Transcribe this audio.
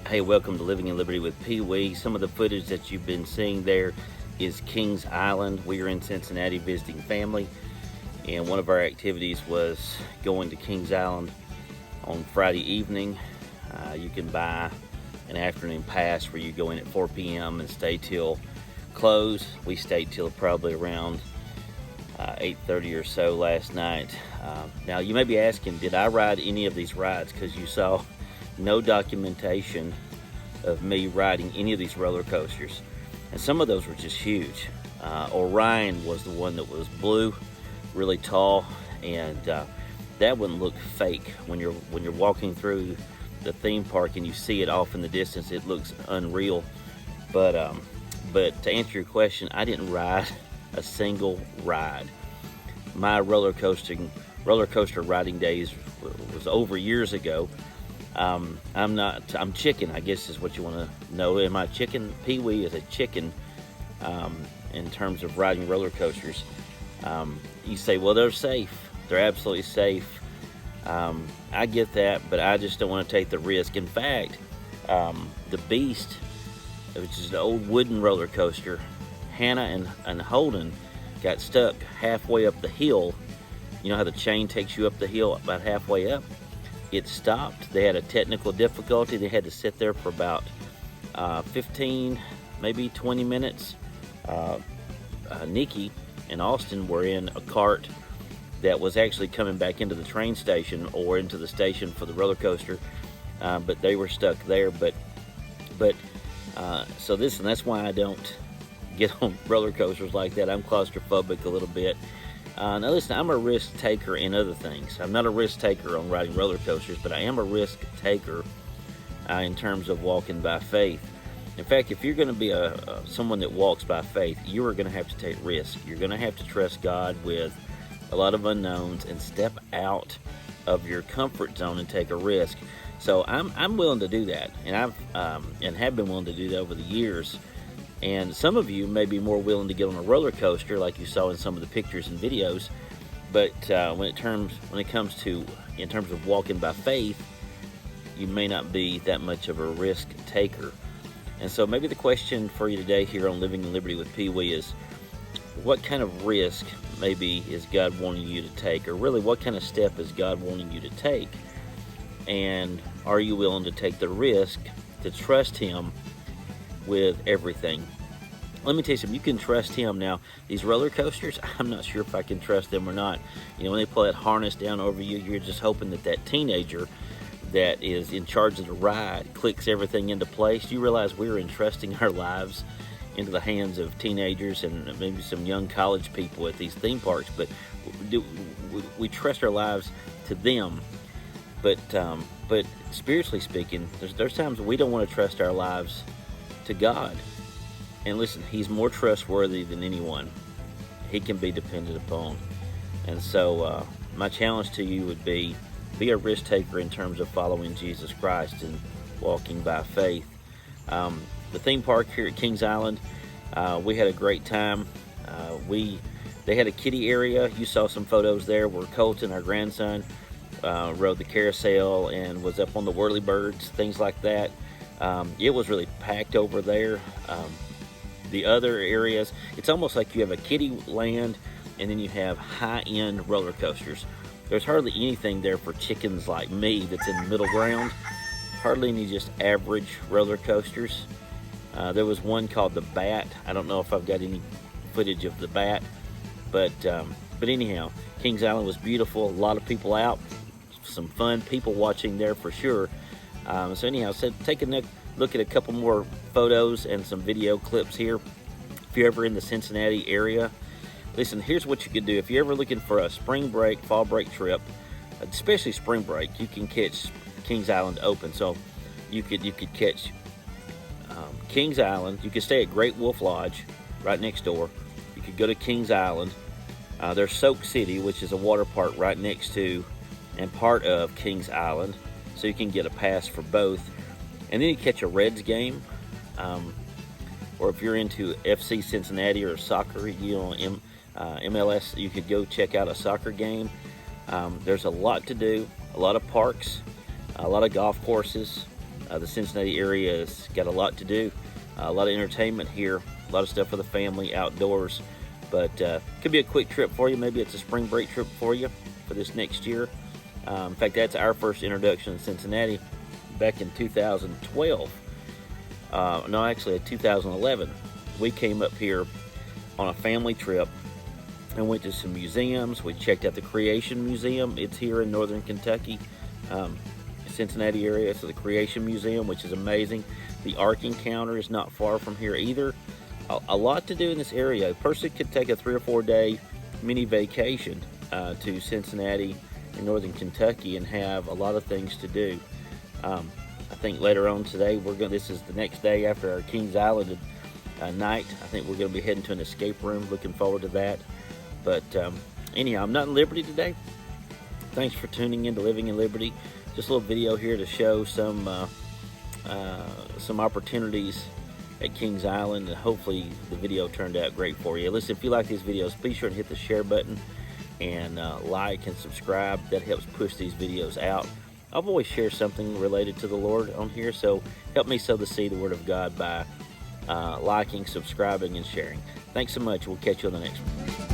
Hey, welcome to Living in Liberty with Peewee. Some of the footage that you've been seeing there is Kings Island. We are in Cincinnati visiting family, and one of our activities was going to Kings Island on Friday evening. You can buy an afternoon pass where you go in at 4 p.m. and stay till close. We stayed till probably around 8:30 or so last night. Now you may be asking, did I ride any of these rides? Because you saw no documentation of me riding any of these roller coasters, and some of those were just huge. Orion was the one that was blue, really tall, and that one looked fake. When you're walking through the theme park and you see it off in the distance, it looks unreal. But to answer your question, I didn't ride a single ride. My roller coaster riding days was over years ago. I'm chicken, I guess is what you want to know. Am I chicken? Peewee is a chicken in terms of riding roller coasters. You say, well, they're safe. They're absolutely safe. I get that, but I just don't want to take the risk. In fact, the Beast, which is an old wooden roller coaster, Hannah and Holden got stuck halfway up the hill. You know how the chain takes you up the hill about halfway up? It stopped. They had a technical difficulty. They had to sit there for about 15, maybe 20 minutes. Nikki and Austin were in a cart that was actually coming back into the train station or into the station for the roller coaster, but they were stuck there. So that's why I don't get on roller coasters like that. I'm claustrophobic a little bit. Now listen, I'm a risk taker in other things. I'm not a risk taker on riding roller coasters, but I am a risk taker in terms of walking by faith. In fact, if you're going to be someone that walks by faith, you are going to have to take risk. You're going to have to trust God with a lot of unknowns and step out of your comfort zone and take a risk. So I'm willing to do that, and have been willing to do that over the years. And some of you may be more willing to get on a roller coaster, like you saw in some of the pictures and videos. But when it comes to in terms of walking by faith, you may not be that much of a risk taker. And so maybe the question for you today here on Living in Liberty with Peewee is, what kind of risk maybe is God wanting you to take, or really what kind of step is God wanting you to take? And are you willing to take the risk to trust Him with everything? Let me tell you something, you can trust Him. Now, these roller coasters, I'm not sure if I can trust them or not. You know, when they pull that harness down over you, you're just hoping that teenager that is in charge of the ride clicks everything into place. You realize we're entrusting our lives into the hands of teenagers and maybe some young college people at these theme parks, but we trust our lives to them. But spiritually speaking, there's times we don't want to trust our lives to God. And listen, He's more trustworthy than anyone. He can be depended upon. And so my challenge to you would be a risk taker in terms of following Jesus Christ and walking by faith. The theme park here at Kings Island, we had a great time. They had a kiddie area. You saw some photos there where Colton, our grandson, rode the carousel and was up on the whirly-birds, things like that. It was really packed over there. The other areas, it's almost like you have a kiddie land and then you have high-end roller coasters. There's hardly anything there for chickens like me that's in the middle ground. Hardly any just average roller coasters. There was one called the Bat. I don't know if I've got any footage of the Bat, but anyhow, Kings Island was beautiful. A lot of people out, some fun people watching there for sure. So anyhow, take a look at a couple more photos and some video clips here. If you're ever in the Cincinnati area, listen, here's what you could do. If you're ever looking for a spring break, fall break trip, especially spring break, you can catch Kings Island open. So you could catch Kings Island. You could stay at Great Wolf Lodge right next door. You could go to Kings Island. There's Soak City, which is a water park right next to and part of Kings Island. So you can get a pass for both. And then you catch a Reds game, or if you're into FC Cincinnati or soccer, MLS, you could go check out a soccer game. There's a lot to do, a lot of parks, a lot of golf courses, The Cincinnati area has got a lot to do, a lot of entertainment here, a lot of stuff for the family outdoors. But could be a quick trip for you. Maybe it's a spring break trip for you for this next year. In fact, that's our first introduction to Cincinnati back in 2012. No, actually, 2011. We came up here on a family trip and went to some museums. We checked out the Creation Museum. It's here in northern Kentucky, Cincinnati area. So the Creation Museum, which is amazing. The Ark Encounter is not far from here either. A lot to do in this area. A person could take a 3 or 4 day mini vacation to Cincinnati in northern Kentucky and have a lot of things to do. I think later on today, this is the next day after our Kings Island night. I think we're going to be heading to an escape room. Looking forward to that. But anyhow, I'm not in Liberty today. Thanks for tuning in to Living in Liberty. Just a little video here to show some opportunities at Kings Island, and hopefully the video turned out great for you. Listen, if you like these videos, be sure to hit the share button and like and subscribe. That helps push these videos out. I've always shared something related to the Lord on here, so help me sow the seed of the Word of God by liking, subscribing, and sharing. Thanks so much. We'll catch you on the next one.